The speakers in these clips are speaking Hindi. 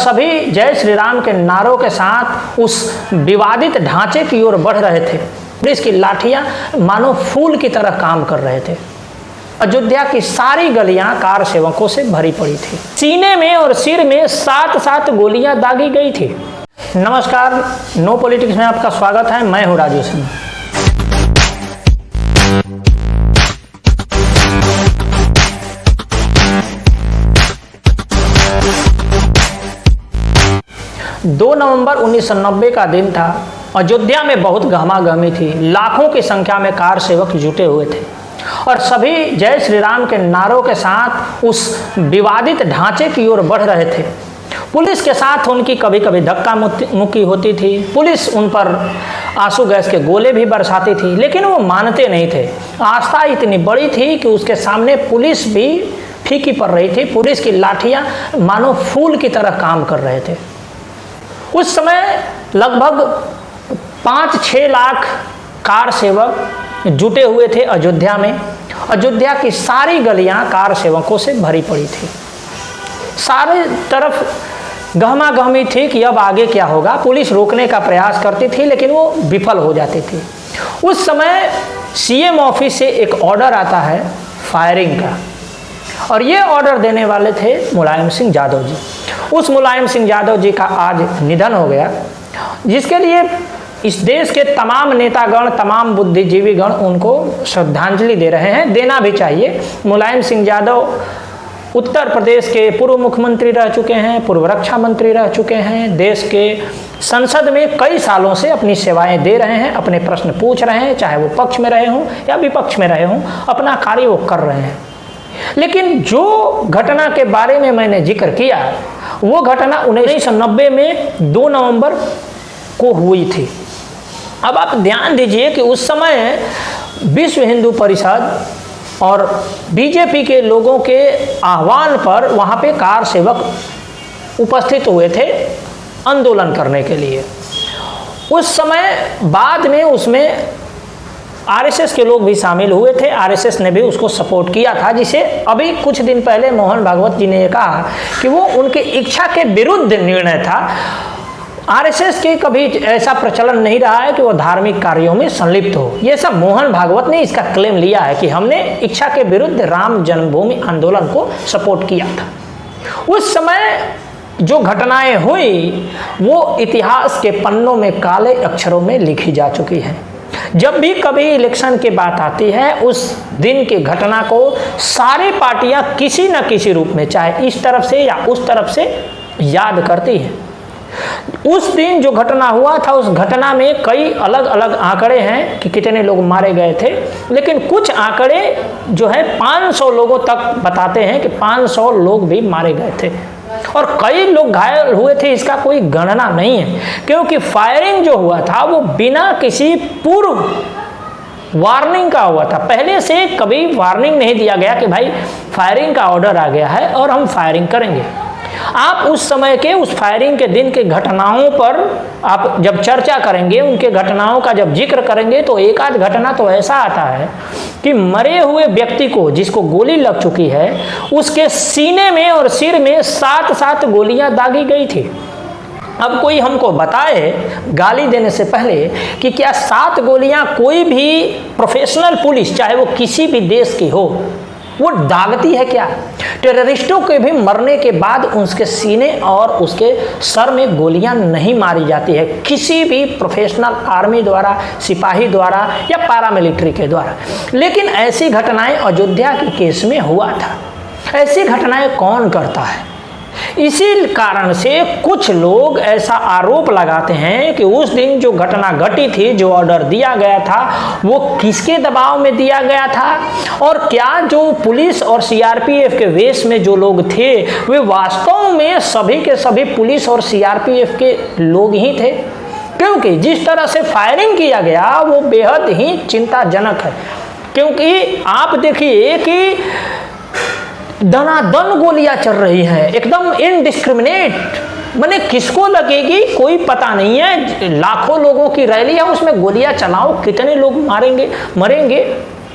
सभी जय श्री राम के नारों के साथ उस विवादित ढांचे की ओर बढ़ रहे थे। पुलिस की लाठियां मानो फूल की तरह काम कर रहे थे। अयोध्या की सारी गलियां कार सेवकों से भरी पड़ी थी। सीने में और सिर में 7-7 गोलियां दागी गई थी। नमस्कार, नो पॉलिटिक्स में आपका स्वागत है। मैं हूं राजू सिंह। दो नवंबर 1990 का दिन था। अयोध्या में बहुत गहमागहमी थी। लाखों की संख्या में कार सेवक जुटे हुए थे और सभी जय श्री राम के नारों के साथ उस विवादित ढांचे की ओर बढ़ रहे थे। पुलिस के साथ उनकी कभी कभी धक्का मुक्की होती थी। पुलिस उन पर आंसू गैस के गोले भी बरसाती थी, लेकिन वो मानते नहीं थे। आस्था इतनी बड़ी थी कि उसके सामने पुलिस भी फीकी पड़ रही थी। पुलिस की लाठियां मानो फूल की तरह काम कर रहे थे। उस समय लगभग 5-6 लाख कार सेवक जुटे हुए थे अयोध्या में। अयोध्या की सारी गलियां कार सेवकों से भरी पड़ी थी। सारे तरफ गहमागहमी थी कि अब आगे क्या होगा। पुलिस रोकने का प्रयास करती थी, लेकिन वो विफल हो जाती थी। उस समय सीएम ऑफिस से एक ऑर्डर आता है फायरिंग का, और ये ऑर्डर देने वाले थे मुलायम सिंह यादव जी। उस मुलायम सिंह यादव जी का आज निधन हो गया, जिसके लिए इस देश के तमाम नेतागण, तमाम बुद्धिजीवी गण उनको श्रद्धांजलि दे रहे हैं। देना भी चाहिए। मुलायम सिंह यादव उत्तर प्रदेश के पूर्व मुख्यमंत्री रह चुके हैं, पूर्व रक्षा मंत्री रह चुके हैं। देश के संसद में कई सालों से अपनी सेवाएं दे रहे हैं, अपने प्रश्न पूछ रहे हैं, चाहे वो पक्ष में रहे हों या विपक्ष में रहे हों, अपना कार्य वो कर रहे हैं। लेकिन जो घटना के बारे में मैंने जिक्र किया, वो घटना 1990 में 2 नवंबर को हुई थी। अब आप ध्यान दीजिए कि उस समय विश्व हिंदू परिषद और बीजेपी के लोगों के आह्वान पर वहाँ पे कार सेवक उपस्थित हुए थे आंदोलन करने के लिए। उस समय बाद में उसमें आरएसएस के लोग भी शामिल हुए थे। आरएसएस ने भी उसको सपोर्ट किया था, जिसे अभी कुछ दिन पहले मोहन भागवत जी ने ये कहा कि वो उनकी इच्छा के विरुद्ध निर्णय था। आरएसएस के कभी ऐसा प्रचलन नहीं रहा है कि वो धार्मिक कार्यों में संलिप्त हो। ये सब मोहन भागवत ने इसका क्लेम लिया है कि हमने इच्छा के विरुद्ध राम जन्मभूमि आंदोलन को सपोर्ट किया था। उस समय जो घटनाएं हुई वो इतिहास के पन्नों में काले अक्षरों में लिखी जा चुकी है। जब भी कभी इलेक्शन की बात आती है, उस दिन की घटना को सारी पार्टियां किसी न किसी रूप में, चाहे इस तरफ से या उस तरफ से, याद करती हैं। उस दिन जो घटना हुआ था, उस घटना में कई अलग अलग आंकड़े हैं कि कितने लोग मारे गए थे, लेकिन कुछ आंकड़े जो है 500 लोगों तक बताते हैं कि 500 लोग भी मारे गए थे और कई लोग घायल हुए थे। इसका कोई गणना नहीं है, क्योंकि फायरिंग जो हुआ था वो बिना किसी पूर्व वार्निंग का हुआ था। पहले से कभी वार्निंग नहीं दिया गया कि भाई फायरिंग का ऑर्डर आ गया है और हम फायरिंग करेंगे। आप उस समय के, उस फायरिंग के दिन के घटनाओं पर आप जब चर्चा करेंगे, उनके घटनाओं का जब जिक्र करेंगे, तो एक आध घटना तो ऐसा आता है कि मरे हुए व्यक्ति को, जिसको गोली लग चुकी है, उसके सीने में और सिर में 7-7 गोलियां दागी गई थी। अब कोई हमको बताए गाली देने से पहले कि क्या 7 गोलियां कोई भी प्रोफेशनल पुलिस, चाहे वो किसी भी देश की हो, वो दागती है क्या? टेररिस्टों के भी मरने के बाद उसके सीने और उसके सर में गोलियां नहीं मारी जाती है, किसी भी प्रोफेशनल आर्मी द्वारा, सिपाही द्वारा या पैरामिलिट्री के द्वारा। लेकिन ऐसी घटनाएं अयोध्या के केस में हुआ था। ऐसी घटनाएं कौन करता है? इसी कारण से कुछ लोग ऐसा आरोप लगाते हैं कि उस दिन जो घटना घटी थी, जो ऑर्डर दिया गया था, वो किसके दबाव में दिया गया था, और क्या जो पुलिस और सीआरपीएफ के वेश में जो लोग थे वे वास्तव में सभी के सभी पुलिस और सीआरपीएफ के लोग ही थे? क्योंकि जिस तरह से फायरिंग किया गया वो बेहद ही चिंताजनक है। क्योंकि आप देखिए कि दनादन गोलियां चल रही हैं, एकदम इनडिस्क्रिमिनेट, माने किसको लगेगी कोई पता नहीं है। लाखों लोगों की रैली है, उसमें गोलियां चलाओ, कितने लोग मरेंगे।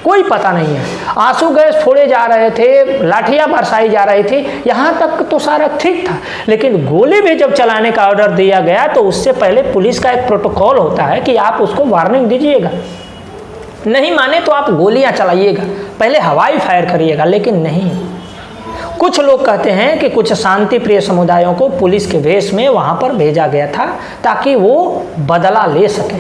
कोई पता नहीं है। आंसू गैस फोड़े जा रहे थे, लाठियां बरसाई जा रही थी, यहाँ तक तो सारा ठीक था। लेकिन गोली भी जब चलाने का ऑर्डर दिया गया तो उससे पहले पुलिस का एक प्रोटोकॉल होता है कि आप उसको वार्निंग दीजिएगा, नहीं माने तो आप गोलियां चलाइएगा, पहले हवाई फायर करिएगा। लेकिन नहीं, कुछ लोग कहते हैं कि कुछ शांति प्रिय समुदायों को पुलिस के वेश में वहाँ पर भेजा गया था ताकि वो बदला ले सके,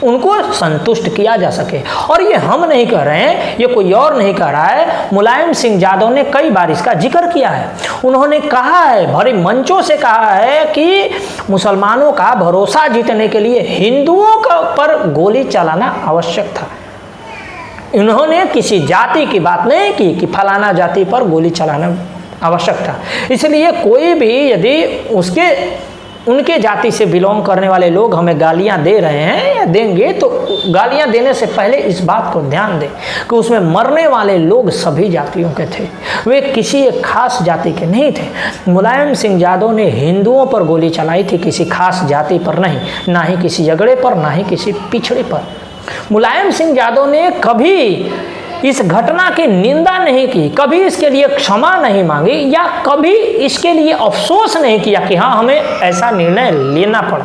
उनको संतुष्ट किया जा सके। और ये हम नहीं कह रहे हैं, ये कोई और नहीं कह रहा है, मुलायम सिंह यादव ने कई बार इसका जिक्र किया है। उन्होंने कहा है, भरी मंचों से कहा है कि मुसलमानों का भरोसा जीतने के लिए हिंदुओं पर गोली चलाना आवश्यक था। इन्होंने किसी जाति की बात नहीं की कि फलाना जाति पर गोली चलाना आवश्यक था। इसलिए कोई भी यदि उनके जाति से बिलोंग करने वाले लोग हमें गालियां दे रहे हैं या देंगे, तो गालियां देने से पहले इस बात को ध्यान दें कि उसमें मरने वाले लोग सभी जातियों के थे, वे किसी एक खास जाति के नहीं थे। मुलायम सिंह यादव ने हिंदुओं पर गोली चलाई थी, किसी खास जाति पर नहीं, ना ही किसी अगड़े पर, ना ही किसी पिछड़े पर। मुलायम सिंह यादव ने कभी इस घटना की निंदा नहीं की, कभी इसके लिए क्षमा नहीं मांगी या कभी इसके लिए अफसोस नहीं किया कि हाँ हमें ऐसा निर्णय लेना पड़ा,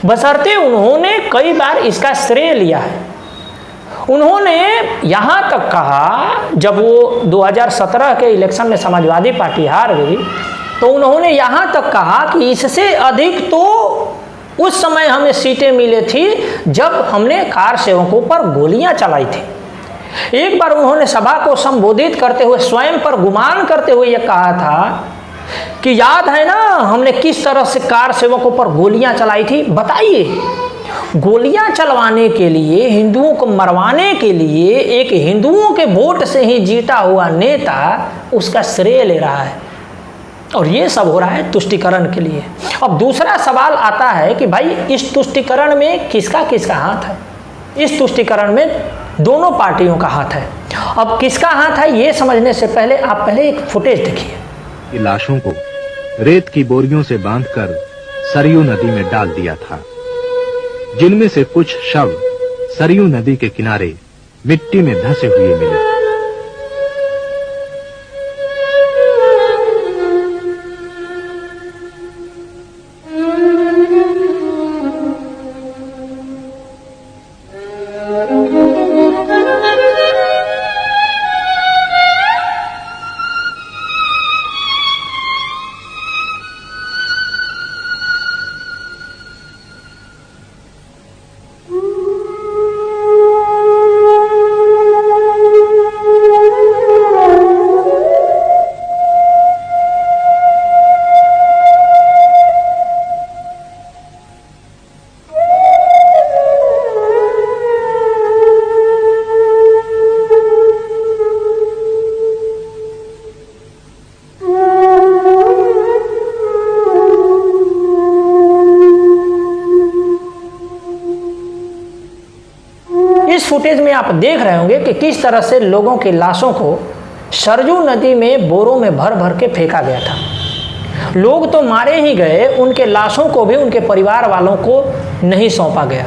बशर्ते उन्होंने कई बार इसका श्रेय लिया है। उन्होंने यहाँ तक कहा, जब वो 2017 के इलेक्शन में समाजवादी पार्टी हार गई, तो उन्होंने यहाँ तक कहा कि इससे अधिक तो उस समय हमें सीटें मिली थी जब हमने कार सेवकों पर गोलियां चलाई थी। एक बार उन्होंने सभा को संबोधित करते हुए स्वयं पर गुमान करते हुए यह कहा था कि याद है ना हमने किस तरह से कार सेवकों पर गोलियां चलाई थी। बताइए, गोलियां चलवाने के लिए, हिंदुओं को मरवाने के लिए एक हिंदुओं के वोट से ही जीता हुआ नेता उसका श्रेय ले रहा है, और ये सब हो रहा है तुष्टीकरण के लिए। अब दूसरा सवाल आता है कि भाई इस तुष्टीकरण में किसका किसका हाथ है। इस तुष्टीकरण में दोनों पार्टियों का हाथ है। अब किसका हाथ है ये समझने से पहले आप पहले एक फुटेज देखिए। लाशों को रेत की बोरियों से बांधकर सरयू नदी में डाल दिया था, जिनमें से कुछ शव सरयू नदी के किनारे मिट्टी में धंसे हुए मिले। इस फुटेज में आप देख रहे होंगे कि किस तरह से लोगों की लाशों को सरयू नदी में बोरों में भर भर के फेंका गया था। लोग तो मारे ही गए, उनके लाशों को भी उनके परिवार वालों को नहीं सौंपा गया,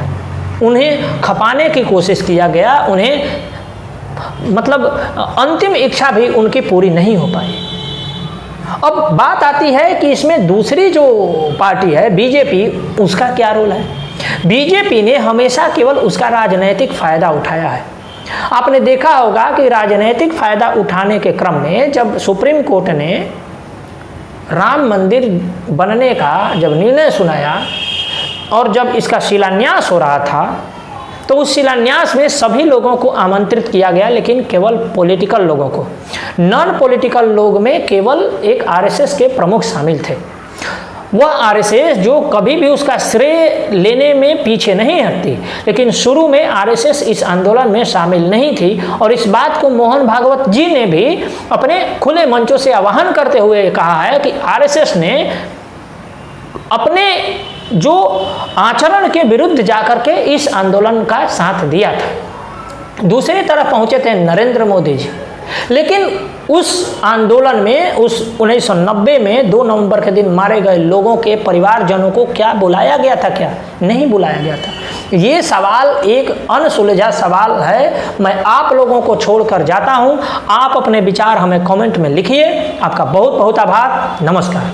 उन्हें खपाने की कोशिश किया गया, उन्हें मतलब अंतिम इच्छा भी उनकी पूरी नहीं हो पाई। अब बात आती है कि इसमें दूसरी जो पार्टी है बीजेपी, उसका क्या रोल है। बीजेपी ने हमेशा केवल उसका राजनीतिक फायदा उठाया है। आपने देखा होगा कि राजनीतिक फायदा उठाने के क्रम में जब सुप्रीम कोर्ट ने राम मंदिर बनने का जब निर्णय सुनाया और जब इसका शिलान्यास हो रहा था, तो उस शिलान्यास में सभी लोगों को आमंत्रित किया गया, लेकिन केवल पॉलिटिकल लोगों को। नॉन पॉलिटिकल लोग में केवल एक आरएसएस के प्रमुख शामिल थे। वह आरएसएस जो कभी भी उसका श्रेय लेने में पीछे नहीं हटती, लेकिन शुरू में आरएसएस इस आंदोलन में शामिल नहीं थी। और इस बात को मोहन भागवत जी ने भी अपने खुले मंचों से आह्वान करते हुए कहा है कि आरएसएस ने अपने जो आचरण के विरुद्ध जाकर के इस आंदोलन का साथ दिया था। दूसरी तरफ पहुंचे थे नरेंद्र मोदी जी, लेकिन उस आंदोलन में उस 1990 में 2 नवंबर के दिन मारे गए लोगों के परिवारजनों को क्या बुलाया गया था? क्या नहीं बुलाया गया था। ये सवाल एक अनसुलझा सवाल है। मैं आप लोगों को छोड़कर जाता हूं। आप अपने विचार हमें कमेंट में लिखिए। आपका बहुत बहुत आभार। नमस्कार।